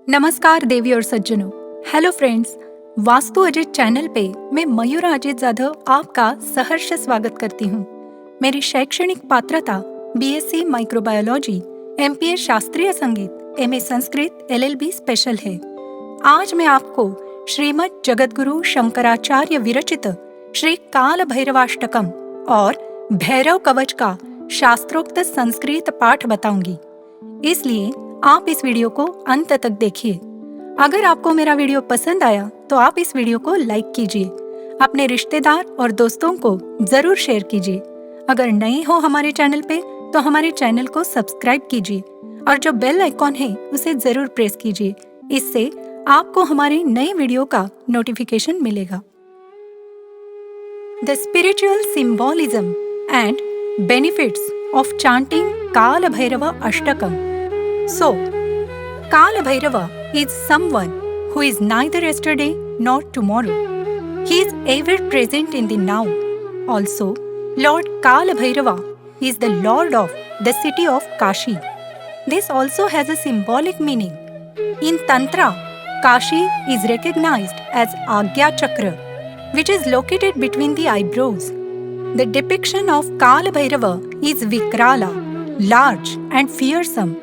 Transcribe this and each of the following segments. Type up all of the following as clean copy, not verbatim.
नमस्कार देवी और सज्जनों। Hello friends, vastu Ajit channel पे मैं मयूरा अजित जाधव आपका सहर्ष स्वागत करती हूँ। मेरी शैक्षणिक पात्रता बीएससी माइक्रोबायोलॉजी, एमपीए शास्त्रीय संगीत, एमए संस्कृत, एलएलबी स्पेशल है। आज मैं आपको श्रीमद् जगद्गुरु शंकराचार्य विरचित श्री काल भैरवाष्टकम और भैरव कवच का शास्त्रोक्त संस्कृत पाठ बताऊंगी, इसलिए आप इस वीडियो को अंत तक देखिए। अगर आपको मेरा वीडियो पसंद आया तो आप इस वीडियो को लाइक कीजिए, अपने रिश्तेदार और दोस्तों को जरूर शेयर कीजिए। अगर नए हो हमारे चैनल पे तो हमारे चैनल को सब्सक्राइब कीजिए और जो बेल आइकॉन है उसे जरूर प्रेस कीजिए। इससे आपको हमारे नए वीडियो का नोटिफिकेशन मिलेगा। The spiritual symbolism and benefits of chanting काल Bhairav Ashtakam. So, Kala Bhairava is someone who is neither yesterday nor tomorrow. He is ever present in the now. Also, Lord Kala Bhairava is the Lord of the city of Kashi. This also has a symbolic meaning. In Tantra, Kashi is recognized as Agya Chakra, which is located between the eyebrows. The depiction of Kala Bhairava is Vikrala, large and fearsome.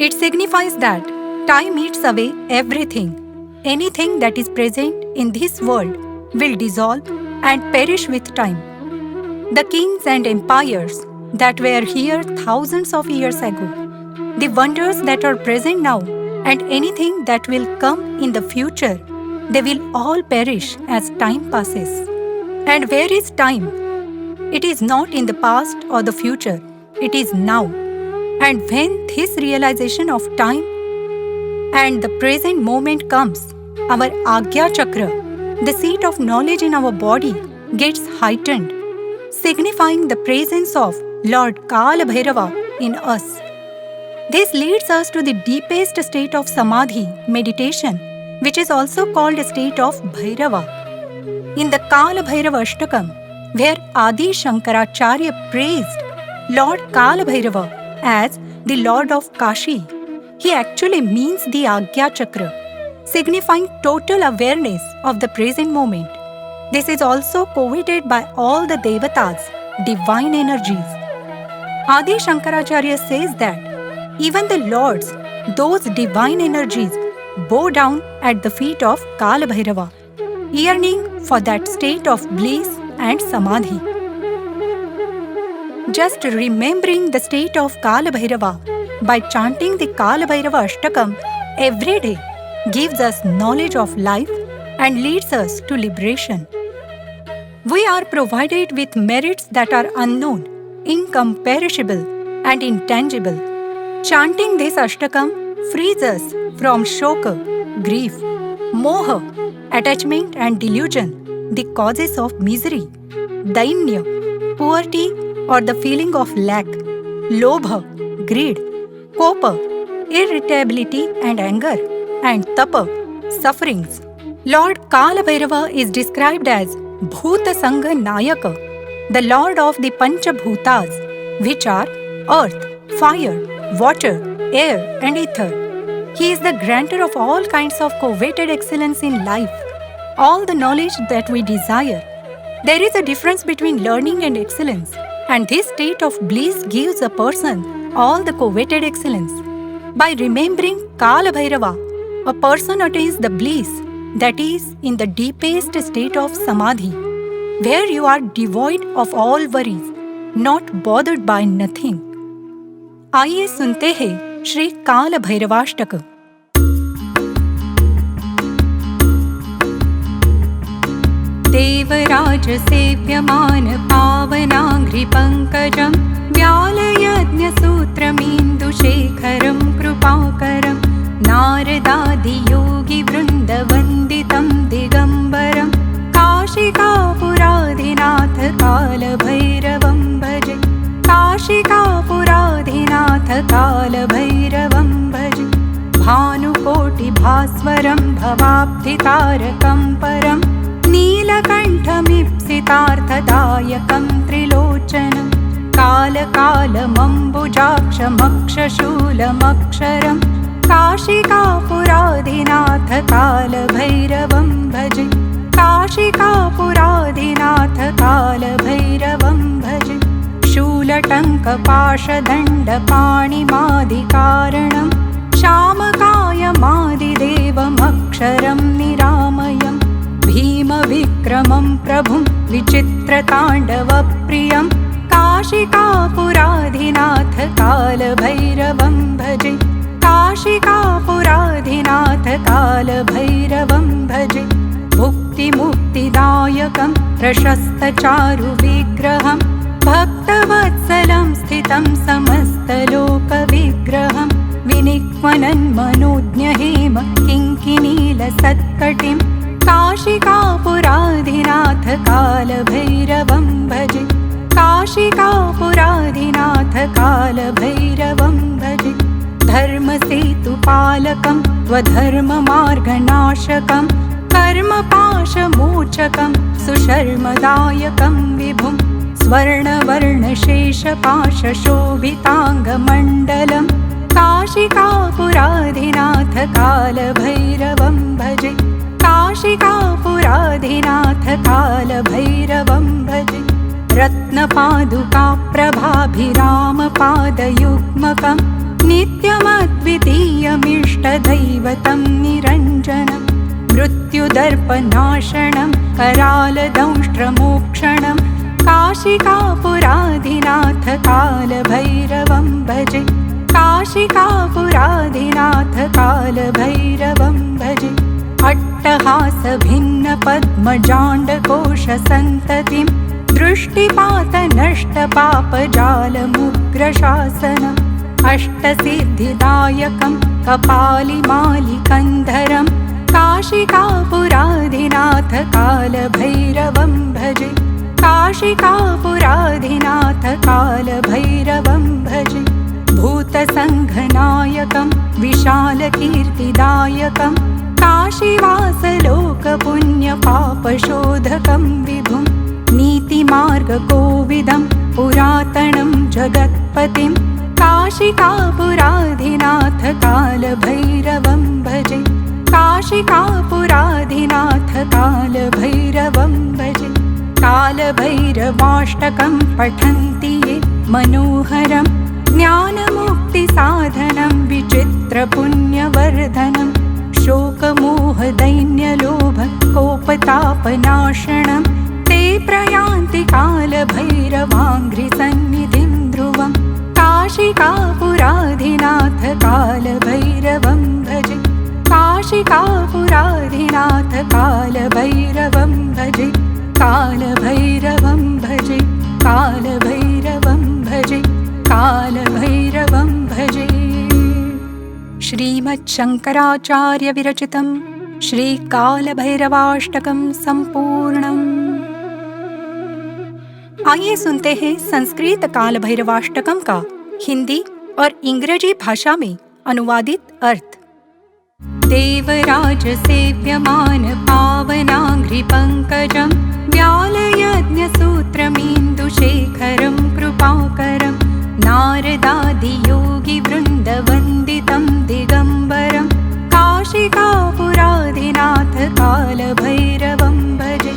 It signifies that time eats away everything. Anything that is present in this world will dissolve and perish with time. The kings and empires that were here thousands of years ago, the wonders that are present now, and anything that will come in the future, they will all perish as time passes. And where is time? It is not in the past or the future. It is now. And when this realization of time and the present moment comes, our Agya Chakra, the seat of knowledge in our body, gets heightened, signifying the presence of Lord Kala Bhairava in us. This leads us to the deepest state of Samadhi, meditation, which is also called a state of Bhairava. In the Kala Bhairava Ashtakam, where Adi Shankaracharya praised Lord Kala Bhairava as the Lord of Kashi, he actually means the Agya Chakra, signifying total awareness of the present moment. This is also coveted by all the Devatas, divine energies. Adi Shankaracharya says that even the lords, those divine energies, bow down at the feet of Kala Bhairava, yearning for that state of bliss and samadhi. Just remembering the state of Kala Bhairava by chanting the Kala Bhairava Ashtakam every day gives us knowledge of life and leads us to liberation. We are provided with merits that are unknown, incomparable, and intangible. Chanting this Ashtakam frees us from shoka, grief, moha, attachment and delusion, the causes of misery, dainya, poverty, or the feeling of lack, lobha, greed, kopa, irritability and anger, and tapa, sufferings. Lord Kala Bhairava is described as Bhuta Sangha Nayaka, the Lord of the Panchabhutas, which are earth, fire, water, air, and ether. He is the grantor of all kinds of coveted excellence in life, all the knowledge that we desire. There is a difference between learning and excellence. And this state of bliss gives a person all the coveted excellence. By remembering Kala Bhairava, a person attains the bliss that is in the deepest state of Samadhi, where you are devoid of all worries, not bothered by nothing. आइए सुनते हैं श्री काल भैरवाष्टक. देवराज सेव्यमान पावनाघ्रि पंकजं व्यालयज्ञसूत्रमीन्दुशेखरं कृपाकरं नारदादि योगी वृन्दवन्दितं दिगम्बरं काशिकापुराधिनाथ कालभैरवं भजे. काशिकापुराधिनाथ कालभैरवं भजे. भानुकोटिभास्वरं भवाब्धितारकं परं नीलकण्ठमीप्सितार्थदायकं त्रिलोचनं कालकालमम्बुजाक्षमक्षशूलमक्षरं काशिकापुराधिनाथ कालभैरवं भजे, काशिकापुराधिनाथ कालभैरवं भजे। शूलटङ्कपाशदण्डपाणिमादिकारणं श्यामकायमादिदेवमक्षरं निरामयं, भीमविक्रमं प्रभुं विचित्रताण्डवप्रियं, काशिकापुराधिनाथ कालभैरवं भजे, काशिकापुराधिनाथ कालभैरवं भजे। भुक्तिमुक्तिदायकं प्रशस्तचारुविग्रहं, भक्तवत्सलं स्थितं समस्तलोकविग्रहं, विनिक्वनन्मनोज्ञहेम किङ्किणीलसत्कटिं, काशिकापुराधिनाथ कालभैरवं भजे, काशिकापुराधिनाथ कालभैरवं भजे। धर्मसेतुपालकं त्वधर्ममार्गनाशकं, कर्मपाशमोचकं सुशर्मदायकं विभुं, स्वर्णवर्णशेषपाशशोभिताङ्गमण्डलं, काशिकापुराधिनाथ कालभैरवं भजे, काशिकापुराधिनाथ कालभैरवं भजे। रत्नपादुकाप्रभाभिरामपादयुग्मकं, नित्यमद्वितीयमिष्टदैवतं निरञ्जनं, मृत्युदर्पनाशनं करालदंष्ट्रमोक्षणं, काशिकापुराधिनाथ कालभैरवं भजे, काशिकापुराधिनाथ कालभैरवं भजे। अट्टहासभिन्नपद्मजाण्डकोशसन्ततिं, दृष्टिपातनष्टपापजालमुग्रशासनम्, अष्टसिद्धिदायकं कपालिमालिकन्धरं, काशिकापुराधिनाथ कालभैरवं भजे, काशिकापुराधिनाथ कालभैरवं भजे। भूतसङ्घनायकं विशालकीर्तिदायकं, काशीवासलोकपुण्यपापशोधकं विभुं, नीतिमार्गकोविदं पुरातनं जगत्पतिं, काशिकापुराधिनाथ कालभैरवं भजे, काशिकापुराधिनाथ कालभैरवं भजे। कालभैरवाष्टकं पठन्ति ये मनोहरं, ज्ञानमुक्तिसाधनं विचित्रपुण्यवर्धनं, शोकमोहदैन्यलोभकोपतापनाशनं, ते प्रयान्ति कालभैरवाङ्घ्रिसन्निधिं ध्रुवं, काशिकापुराधिनाथ कालभैरवं भजे, काशिकापुराधिनाथ कालभैरवं भजे, कालभैरवं भजे, कालभैरवं भजे, कालभैरवं भजे। श्रीमच्छङ्कराचार्य विरचितं श्रीकालभैरवाष्टकं संपूर्णम्। आइए सुनते हैं संस्कृत कालभैरवाष्टकम का हिंदी और अंग्रेजी भाषा में अनुवादित अर्थ। देवराज सेव्यमान पावनांघ्रि पंकजं, व्यालयज्ञसूत्रमीन्दुशेखरं कृपाकरं, नारदादियोगी वृन्दवन्दितं दिगम्बरं, काशिकापुराधिनाथ कालभैरवं भजे।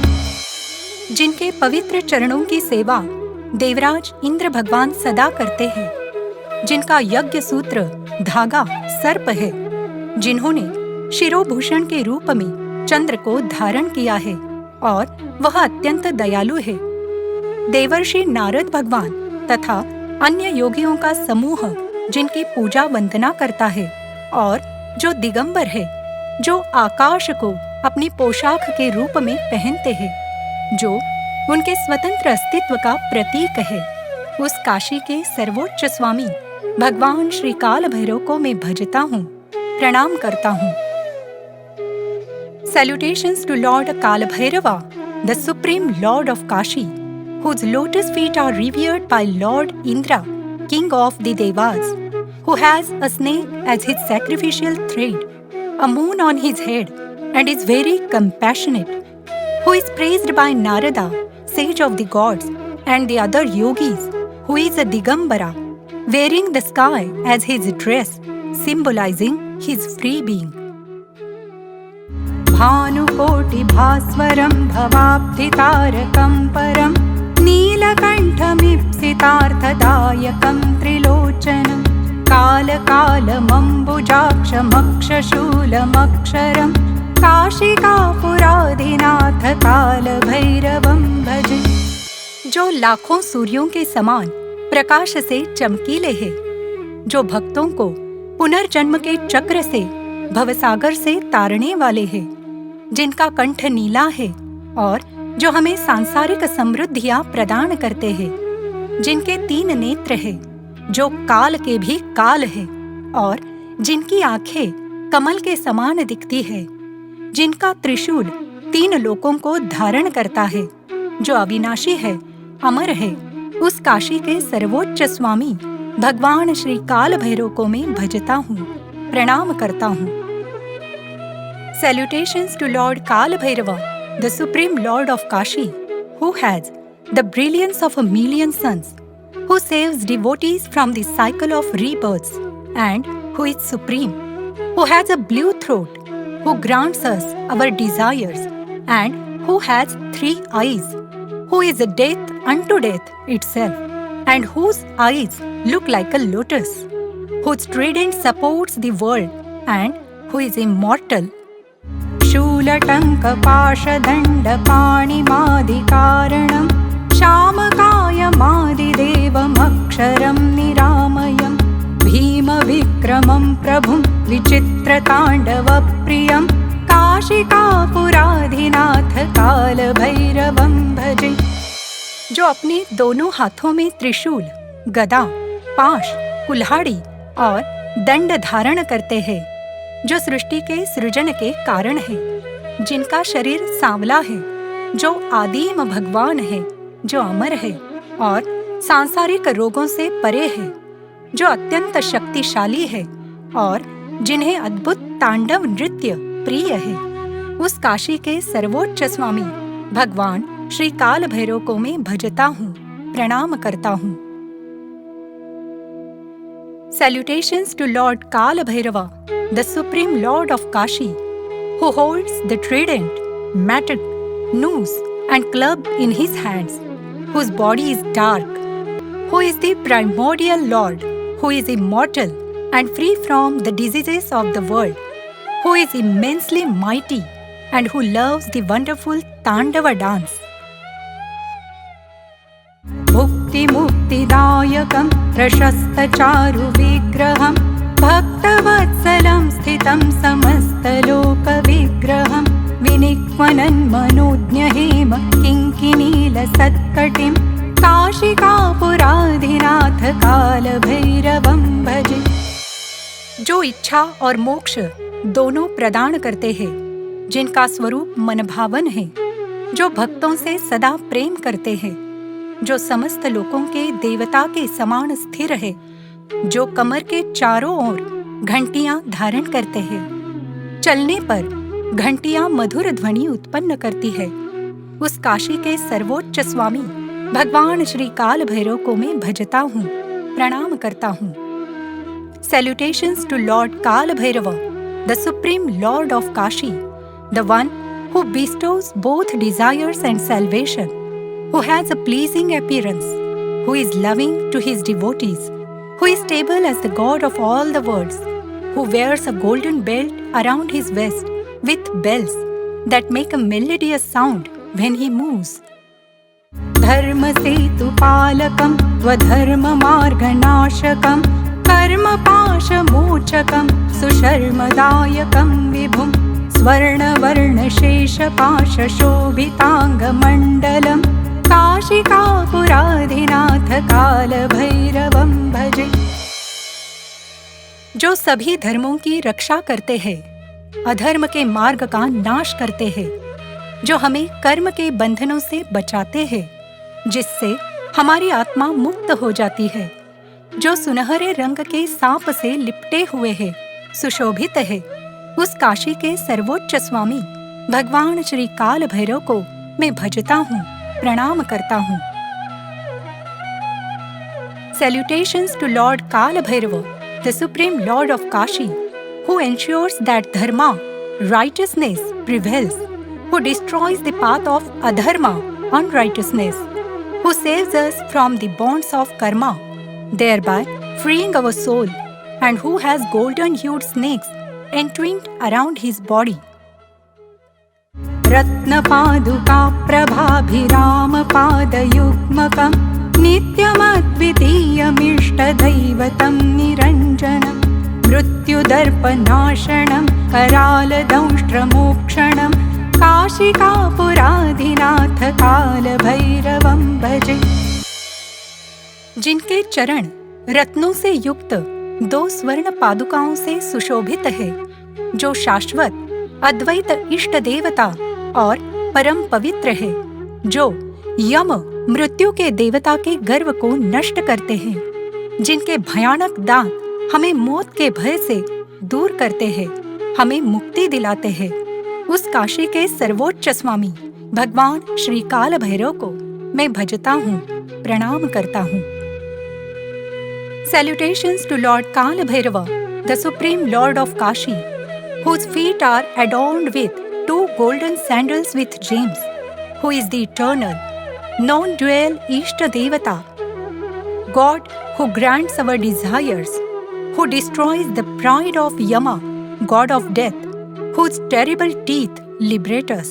जिनके पवित्र चरणों की सेवा देवराज इंद्र भगवान सदा करते हैं, जिनका यज्ञ सूत्र धागा सर्प है, जिन्होंने शिरोभूषण के रूप में चंद्र को धारण किया है और वह अत्यंत दयालु है। देवर्षि नारद भगवान तथा अन्य योगियों का समूह जिनकी पूजा वंदना करता है और जो दिगंबर है, जो आकाश को अपनी पोशाक के रूप में पहनते हैं, जो उनके स्वतंत्र अस्तित्व का प्रतीक है, उस काशी के सर्वोच्च स्वामी भगवान श्री काल भैरव को मैं भजता हूँ, प्रणाम करता हूँ। Salutations to Lord Kalabhairava, the supreme Lord of Kashi, whose lotus feet are revered by Lord Indra, king of the Devas, who has a snake as his sacrificial thread, a moon on his head, and is very compassionate, who is praised by Narada, sage of the gods, and the other yogis, who is a Digambara, wearing the sky as his dress, symbolizing his free being. भानुकोटिभास्वरं भवाब्धितारकं परं नीलकण्ठमीप्सितार्थदायकं त्रिलोचनं कालकालमम्बुजाक्षमक्षशूलमक्षरं काशिकापुराधिनाथ कालभैरवं भजे। जो लाखों सूर्यों के समान प्रकाश से चमकीले है, जो भक्तों को पुनर्जन्म के चक्र से भवसागर से तारने वाले हैं, जिनका कंठ नीला है और जो हमें सांसारिक समृद्धियां प्रदान करते हैं, जिनके 3 नेत्र हैं, जो काल के भी काल है और जिनकी आंखें कमल के समान दिखती है, जिनका त्रिशूल 3 लोकों को धारण करता है, जो अविनाशी है, अमर है, उस काशी के सर्वोच्च स्वामी भगवान श्री काल भैरव को मैं भजता हूँ, प्रणाम करता हूँ। Salutations to Lord Kala Bhairava, the Supreme Lord of Kashi, who has the brilliance of a million suns, who saves devotees from the cycle of rebirths, and who is supreme, who has a blue throat, who grants us our desires, and who has 3 eyes, who is death unto death itself, and whose eyes look like a lotus, whose trident supports the world, and who is immortal. शूलटङ्कपाशदण्डपाणिमादिकारणं श्यामकायमादिदेवमक्षरं निरामयं भीमविक्रमं प्रभुं विचित्रताण्डवप्रियं काशिकापुराधिनाथ कालभैरवं भजे। जो अपने दोनों हाथों में त्रिशूल, गदा, पाश, कुल्हाड़ी और दंड धारण करते हैं, जो सृष्टि के सृजन के कारण है, जिनका शरीर सांवला है, जो आदिम भगवान है, जो अमर है और सांसारिक रोगों से परे है, जो अत्यंत शक्तिशाली है और जिन्हें अद्भुत तांडव नृत्य प्रिय है, उस काशी के सर्वोच्च स्वामी भगवान श्री काल भैरव को मैं भजता हूँ, प्रणाम करता हूँ। Salutations to Lord Kala Bhairava, the Supreme Lord of Kashi, who holds the trident, mattock, noose, and club in his hands, whose body is dark, who is the primordial Lord, who is immortal and free from the diseases of the world, who is immensely mighty and who loves the wonderful Tandava dance. भुक्तिमुक्तिदायकं प्रशस्तचारुविग्रहं भक्तवत्सलं स्थितं समस्तलोकविग्रहं विनिक्वनन्मनोज्ञहेम किङ्किनीलसत्कटिं काशिकापुराधिनाथ कालभैरवं भजे। जो इच्छा और मोक्ष दोनों प्रदान करते हैं, जिनका स्वरूप मनभावन है, जो भक्तों से सदा प्रेम करते हैं, जो समस्त लोकों के देवता के समान स्थिर है, जो कमर के चारों ओर घंटियां धारण करते हैं, चलने पर घंटियां मधुर ध्वनि उत्पन्न करती है, उस काशी के सर्वोच्च स्वामी भगवान श्री काल भैरव को मैं भजता हूँ, प्रणाम करता हूँ। Salutations to Lord Kala Bhairava, the Supreme Lord of Kashi, the one who bestows both desires and salvation, who has a pleasing appearance, who is loving to his devotees, who is stable as the God of all the worlds, who wears a golden belt around his waist with bells that make a melodious sound when he moves. धर्मसेतुपालकं त्वधर्ममार्गनाशकं कर्मपाशमोचकं सुशर्मदायकं विभुं स्वर्णवर्णशेषपाशशोभिताङ्गमण्डलं काशिकापुराधिनाथ कालभैरवं भजे। जो सभी धर्मों की रक्षा करते हैं, अधर्म के मार्ग का नाश करते हैं, जो हमें कर्म के बंधनों से बचाते हैं, जिससे हमारी आत्मा मुक्त हो जाती है, जो सुनहरे रंग के सांप से लिपटे हुए है, सुशोभित है, उस काशी के सर्वोच्च स्वामी भगवान श्री काल भैरव को मैं भजता हूँ, प्रणाम करता हूँ। Salutations to Lord Kala Bhairava, the Supreme Lord of Kashi, who ensures that dharma, righteousness, prevails, who destroys the path of adharma, unrighteousness, who saves us from the bonds of karma, thereby freeing our soul, and who has golden-hued snakes entwined around his body. रत्नपादुका प्रभाभिरामपादयुग्मकं नित्यमद्वितीयमिष्टदैवतं निरञ्जनं मृत्युदर्पनाशनं करालदंष्ट्रमोक्षणं काशिकापुराधिनाथ कालभैरवं भजे। जिनके चरण रत्नों से युक्त 2 स्वर्ण पादुकाओं से सुशोभित है, जो शाश्वत अद्वैत इष्ट देवता और परम पवित्र है, जो यम मृत्यु के देवता के गर्व को नष्ट करते हैं, जिनके भयानक दांत हमें मौत के भय से दूर करते हैं, हमें मुक्ति दिलाते हैं, उस काशी के सर्वोच्च स्वामी भगवान श्री काल भैरव को मैं भजता हूँ, प्रणाम करता हूँ। Salutations to Lord Kala Bhairava, the Supreme Lord of Kashi, whose feet are adorned with 2 golden sandals with gems, who is the eternal, non-dual Ishta Devata, God who grants our desires, who destroys the pride of Yama, God of death, whose terrible teeth liberate us.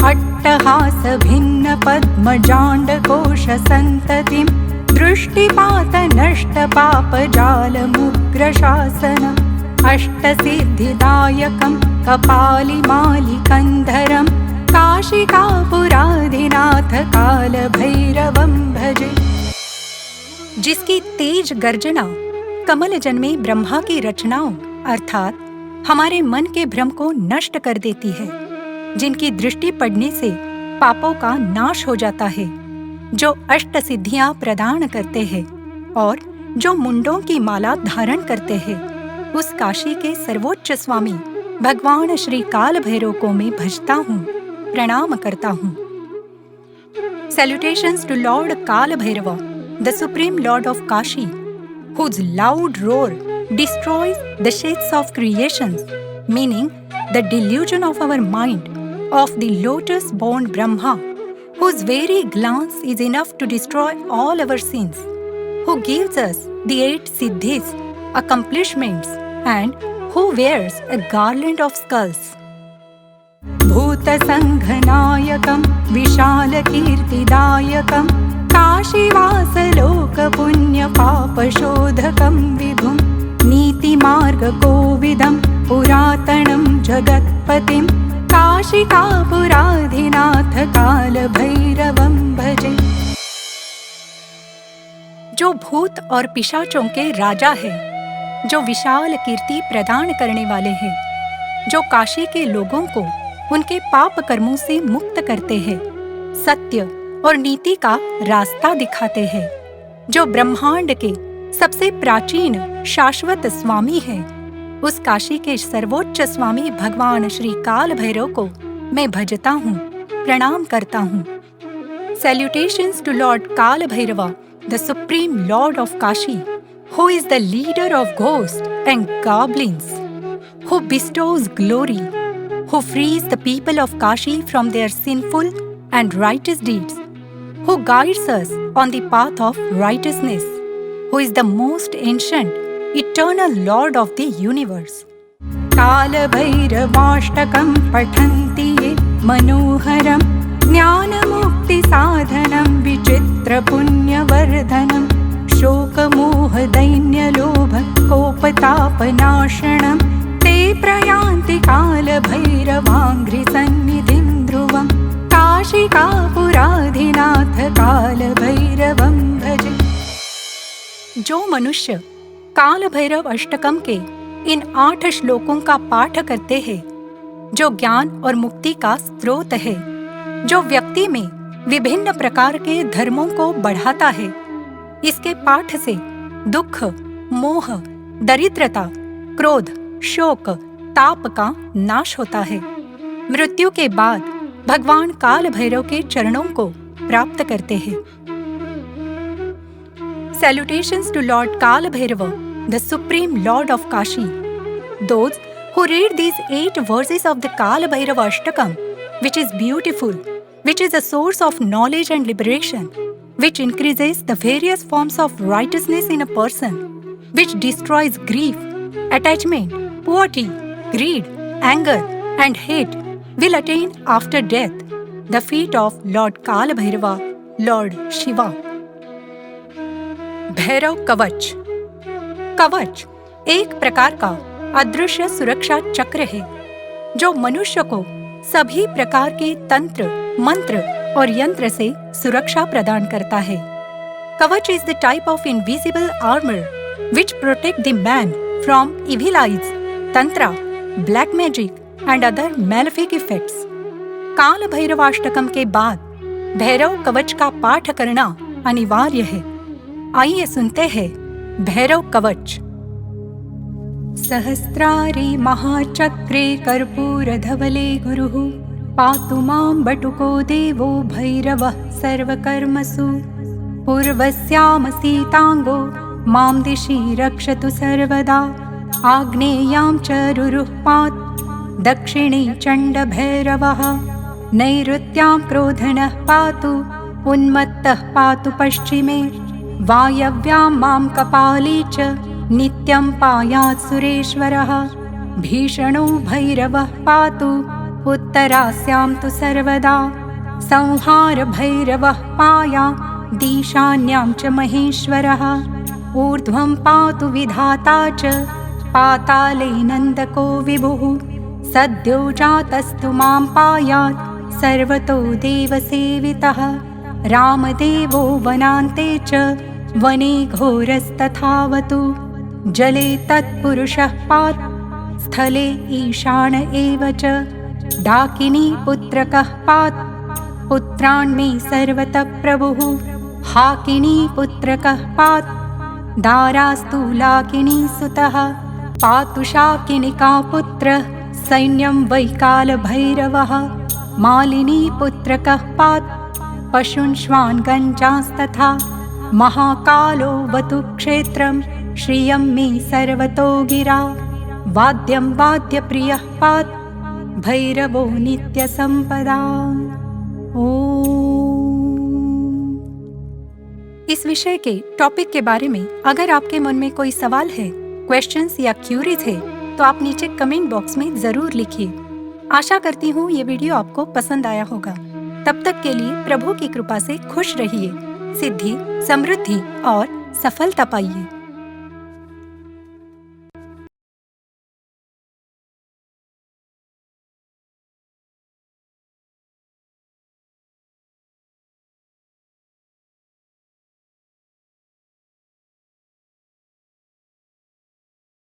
अट्टहास भिन्न पद्मजाण्ड कोश संततिं दृष्टिपात नष्ट पाप जाल मुग्र शासनम् अष्टसिद्धिदायकं कपालिमालिकन्धरं काशिकापुराधिनाथ काल भैरवं भजे। जिसकी तेज गर्जना कमल जन्मे ब्रह्मा की रचनाओं अर्थात हमारे मन के भ्रम को नष्ट कर देती है, जिनकी दृष्टि पड़ने से पापों का नाश हो जाता है, जो अष्ट सिद्धियां प्रदान करते हैं और जो मुंडों की माला धारण करते हैं, उस काशी के सर्वोच्च स्वामी भगवान श्री काल भैरव को मैं भजता हूँ, प्रणाम करता हूँ। Salutations to Lord Kala Bhairava, the Supreme Lord of Kashi, whose loud roar destroys the shades of creations, meaning the delusion of our mind, of the lotus-born Brahma, whose very glance is enough to destroy all our sins, who gives us the 8 siddhis, accomplishments, and who wears a garland of skulls. भूतसङ्घनायकं विशालकीर्तिदायकं काशीवासलोकपुण्यपापशोधकं विभुं नीतिमार्गकोविदं पुरातनं जगत्पतिं काशिकापुराधिनाथ काल भैरवं भजे। जो भूत और पिशाचों के राजा है, जो विशाल कीर्ति प्रदान करने वाले हैं, जो काशी के लोगों को उनके पाप कर्मों से मुक्त करते हैं, सत्य और नीति का रास्ता दिखाते हैं, जो ब्रह्मांड के सबसे प्राचीन शाश्वत स्वामी हैं, उस काशी के सर्वोच्च स्वामी भगवान श्री काल भैरव को मैं भजता हूँ, प्रणाम करता हूँ। Salutations to Lord Kala Bhairava, the Supreme Lord of Kashi, who is the leader of ghosts and goblins, who bestows glory, who frees the people of Kashi from their sinful and righteous deeds, who guides us on the path of righteousness, who is the most ancient, eternal Lord of the universe. Kala Bhairavaष्टकं पठन्ति ये मनोहरं ज्ञानमुक्तिसाधनं विचित्रपुण्यवर्धनं शोकमोहदैन्यलोभकोपतापनाशनं ते प्रयान्ति कालभैरवाङ्घ्रिसन्निधिं ध्रुवं काशिकापुराधिनाथ कालभैरवं भजे। जो मनुष्य काल भैरव अष्टकम के इन 8 श्लोकों का पाठ करते हैं, जो ज्ञान और मुक्ति का स्रोत है, जो व्यक्ति में विभिन्न प्रकार के धर्मों को बढ़ाता है, इसके पाठ से दुख, मोह, दरिद्रता, क्रोध, शोक, ताप का नाश होता है। मृत्यु के बाद भगवान काल भैरव के चरणों को प्राप्त करते हैं। Salutations to Lord Kala Bhairava, the Supreme Lord of Kashi, Those who read these 8 verses of the Kala Bhairava Ashtakam, which is beautiful, which is a source of knowledge and liberation, which increases the various forms of righteousness in a person, which destroys grief, attachment, poverty, greed, anger, and hate, will attain after death the feet of Lord Kala Bhairava, Lord Shiva. Bhairav कवच। कवच एक प्रकार का अदृश्य सुरक्षा चक्र है जो मनुष्य को सभी प्रकार के तंत्र, मंत्र और यंत्र से सुरक्षा प्रदान करता है। कवच is the type of invisible armor which protect the man from evil eyes, tantra, black magic and other malefic effects. काल भैरवाष्टकम के बाद भैरव कवच का पाठ करना अनिवार्य है। आइए सुनते हैं भैरव कवच। सहस्रारे महाचक्रे कर्पूरधवले गुरुः पातु मां बटुको देवो भैरवः सर्वकर्मसु पूर्वस्यामसीताङ्गो मां दिशि रक्षतु सर्वदा आग्नेयां च रुरुः पात् दक्षिणे चण्डभैरवः नैऋत्यां क्रोधनः पातु उन्मत्तः पातु पश्चिमे वायव्यां मां कपाली च नित्यं पायात् सुरेश्वरः भीषणो भैरवः पातु उत्तरास्यां तु सर्वदा संहार भैरवः पायादीशान्यां च महेश्वरः ऊर्ध्वं पातु विधाता च पाताले नन्दको विभुः सद्यो जातस्तु मां पायात् सर्वतो देवसेवितः रामदेवो वनान्ते च वने घोरस्तथावतु जले तत्पुरुषः पात् स्थले ईशान एव च डाकिनी पुत्रकः पात् पुत्रान् मे सर्वतः प्रभुः हाकिनी पुत्रकः पात् दारास्तु लाकिनी सुतः पातु शाकिनिका पुत्रः सैन्यं वै कालभैरवः मालिनी पुत्रकः पात् पशून् श्वान् गञ्जांस्तथा महाकालो वतु क्षेत्रं श्रियं मे सर्वतो गिरा वाद्यं वाद्यप्रियः पात् भैरवो नित्यसंपदा। ओम। इस विषय के टॉपिक के बारे में अगर आपके मन में कोई सवाल है, क्वेश्चंस या क्यूरीज है तो आप नीचे कमेंट बॉक्स में जरूर लिखिए। आशा करती हूँ ये वीडियो आपको पसंद आया होगा। तब तक के लिए प्रभु की कृपा से खुश रहिए, सिद्धि, समृद्धि और सफलता पाइए।